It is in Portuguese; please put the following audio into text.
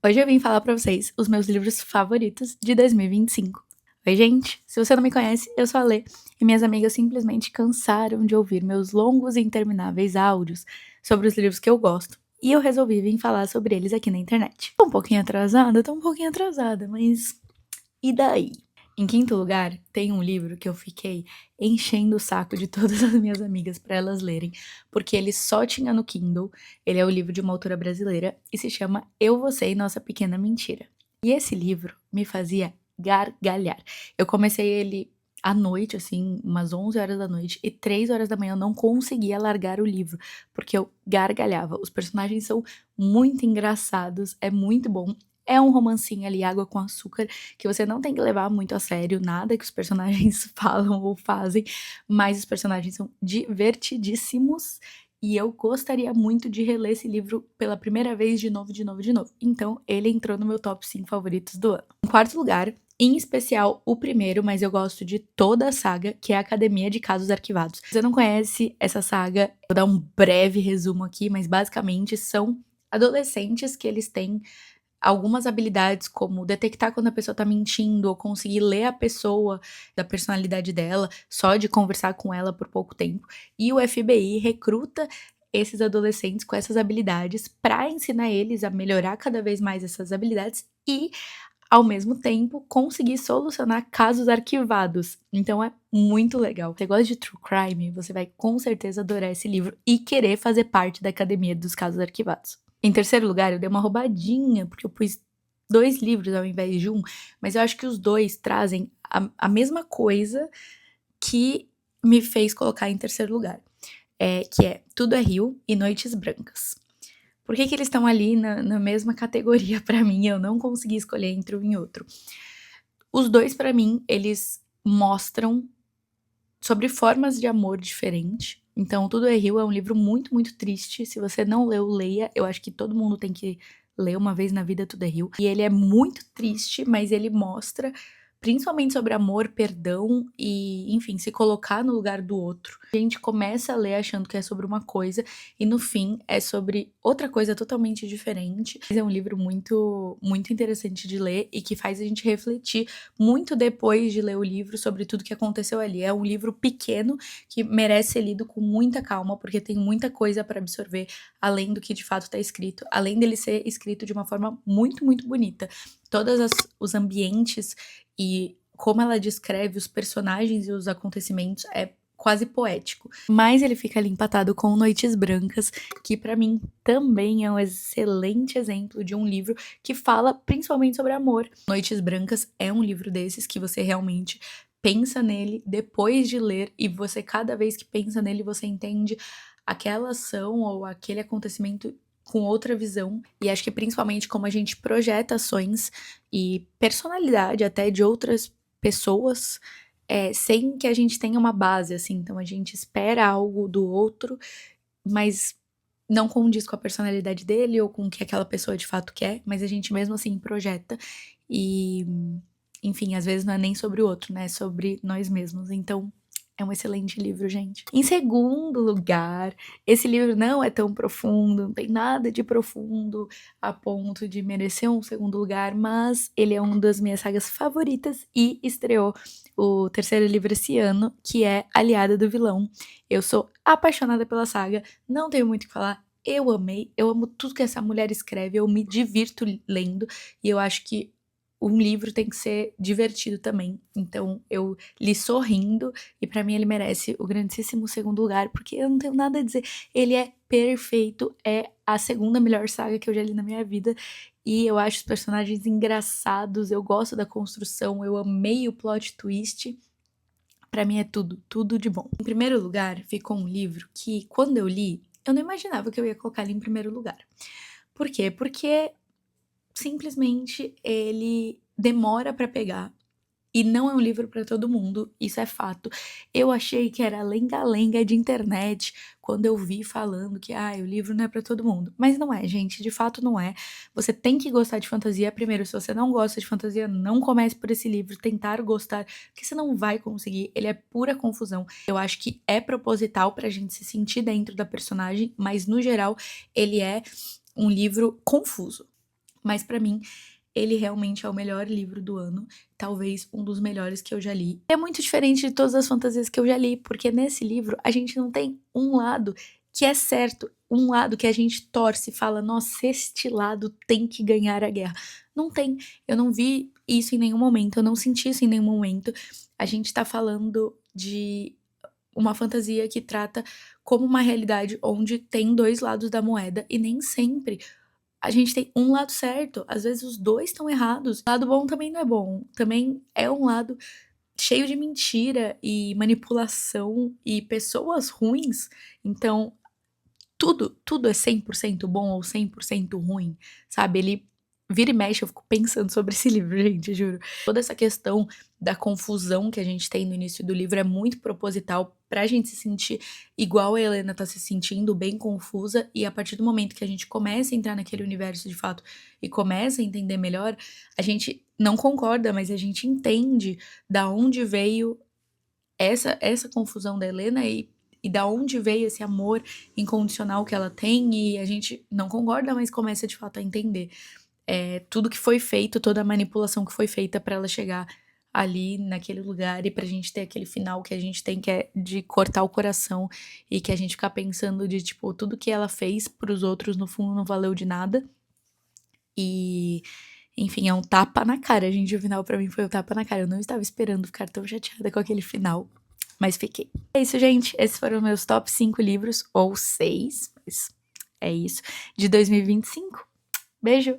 Hoje eu vim falar pra vocês os meus livros favoritos de 2025. Oi, gente! Se você não me conhece, eu sou a Lê, e minhas amigas simplesmente cansaram de ouvir meus longos e intermináveis áudios sobre os livros que eu gosto, e eu resolvi vir falar sobre eles aqui na internet. Tô um pouquinho atrasada, mas e daí? Em quinto lugar, tem um livro que eu fiquei enchendo o saco de todas as minhas amigas para elas lerem, porque ele só tinha no Kindle. Ele é o livro de uma autora brasileira e se chama Eu, Você e Nossa Pequena Mentira. E esse livro me fazia gargalhar. Eu comecei ele à noite, assim, umas 11 horas da noite, e 3 horas da manhã eu não conseguia largar o livro, porque eu gargalhava. Os personagens são muito engraçados, é muito bom. É um romancinho ali, água com açúcar, que você não tem que levar muito a sério nada que os personagens falam ou fazem, mas os personagens são divertidíssimos e eu gostaria muito de reler esse livro pela primeira vez de novo, de novo, de novo. Então, ele entrou no meu top 5 favoritos do ano. Em quarto lugar, em especial o primeiro, mas eu gosto de toda a saga, que é a Academia de Casos Arquivados. Se você não conhece essa saga, vou dar um breve resumo aqui, mas basicamente são adolescentes que eles têm algumas habilidades, como detectar quando a pessoa tá mentindo, ou conseguir ler a pessoa, da personalidade dela, só de conversar com ela por pouco tempo. E o FBI recruta esses adolescentes com essas habilidades para ensinar eles a melhorar cada vez mais essas habilidades e, ao mesmo tempo, conseguir solucionar casos arquivados. Então é muito legal. Se você gosta de true crime, você vai com certeza adorar esse livro e querer fazer parte da Academia dos Casos Arquivados. Em terceiro lugar, eu dei uma roubadinha, porque eu pus 2 livros ao invés de um, mas eu acho que os 2 trazem a mesma coisa que me fez colocar em terceiro lugar, que é Tudo é Rio e Noites Brancas. Por que eles estão ali na mesma categoria pra mim? Eu não consegui escolher entre um e outro. Os 2 pra mim, eles mostram sobre formas de amor diferente. Então, Tudo é Rio é um livro muito, muito triste. Se você não leu, leia. Eu acho que todo mundo tem que ler uma vez na vida Tudo é Rio. E ele é muito triste, mas ele mostra principalmente sobre amor, perdão e, enfim, se colocar no lugar do outro. A gente começa a ler achando que é sobre uma coisa e no fim é sobre outra coisa totalmente diferente. É um livro muito, muito interessante de ler e que faz a gente refletir muito depois de ler o livro sobre tudo que aconteceu ali. É um livro pequeno que merece ser lido com muita calma, porque tem muita coisa para absorver além do que de fato está escrito, além dele ser escrito de uma forma muito, muito bonita. Todos os ambientes e como ela descreve os personagens e os acontecimentos é quase poético. Mas ele fica ali empatado com Noites Brancas, que para mim também é um excelente exemplo de um livro que fala principalmente sobre amor. Noites Brancas é um livro desses que você realmente pensa nele depois de ler e você cada vez que pensa nele você entende aquela ação ou aquele acontecimento com outra visão. E acho que principalmente como a gente projeta ações e personalidade até de outras pessoas, sem que a gente tenha uma base, assim. Então a gente espera algo do outro, mas não condiz com a personalidade dele ou com o que aquela pessoa de fato quer, mas a gente mesmo assim projeta e, enfim, às vezes não é nem sobre o outro, né? É sobre nós mesmos. Então, é um excelente livro, gente. Em segundo lugar, esse livro não é tão profundo, não tem nada de profundo a ponto de merecer um segundo lugar, mas ele é uma das minhas sagas favoritas e estreou o terceiro livro esse ano, que é Aliada do Vilão. Eu sou apaixonada pela saga, não tenho muito o que falar. Eu amei, eu amo tudo que essa mulher escreve, eu me divirto lendo e eu acho que um livro tem que ser divertido também. Então eu li sorrindo e pra mim ele merece o grandíssimo segundo lugar, porque eu não tenho nada a dizer. Ele é perfeito, é a segunda melhor saga que eu já li na minha vida. E eu acho os personagens engraçados, eu gosto da construção, eu amei o plot twist. Pra mim é tudo, tudo de bom. Em primeiro lugar, ficou um livro que, quando eu li, eu não imaginava que eu ia colocar ele em primeiro lugar. Por quê? Porque simplesmente ele demora pra pegar e não é um livro para todo mundo, isso é fato. Eu achei que era lenga-lenga de internet quando eu vi falando que o livro não é para todo mundo. Mas não é, gente, de fato não é. Você tem que gostar de fantasia. Primeiro, se você não gosta de fantasia, não comece por esse livro, tentar gostar, porque você não vai conseguir. Ele é pura confusão. Eu acho que é proposital pra gente se sentir dentro da personagem, mas no geral, ele é um livro confuso. mas pra mim ele realmente é o melhor livro do ano, talvez um dos melhores que eu já li. É muito diferente de todas as fantasias que eu já li, porque nesse livro a gente não tem um lado que é certo, um lado que a gente torce e fala, nossa, este lado tem que ganhar a guerra. Não tem, eu não vi isso em nenhum momento, eu não senti isso em nenhum momento. A gente tá falando de uma fantasia que trata como uma realidade onde tem dois lados da moeda e nem sempre a gente tem um lado certo, às vezes os dois estão errados. O lado bom também não é bom, também é um lado cheio de mentira e manipulação e pessoas ruins. Então, tudo é 100% bom ou 100% ruim, sabe? Ele vira e mexe, eu fico pensando sobre esse livro, gente, juro. Toda essa questão da confusão que a gente tem no início do livro é muito proposital pra gente se sentir igual a Helena tá se sentindo, bem confusa, e a partir do momento que a gente começa a entrar naquele universo de fato e começa a entender melhor, a gente não concorda, mas a gente entende da onde veio essa confusão da Helena e da onde veio esse amor incondicional que ela tem, e a gente não concorda, mas começa de fato a entender tudo que foi feito, toda a manipulação que foi feita pra ela chegar ali naquele lugar e pra gente ter aquele final que a gente tem, que é de cortar o coração e que a gente ficar pensando de tipo, tudo que ela fez pros outros no fundo não valeu de nada. E enfim, é um tapa na cara, gente. O final pra mim foi um tapa na cara. Eu não estava esperando ficar tão chateada com aquele final, mas fiquei. É isso, gente. Esses foram meus top 5 livros, ou 6, mas é isso, de 2025. Beijo!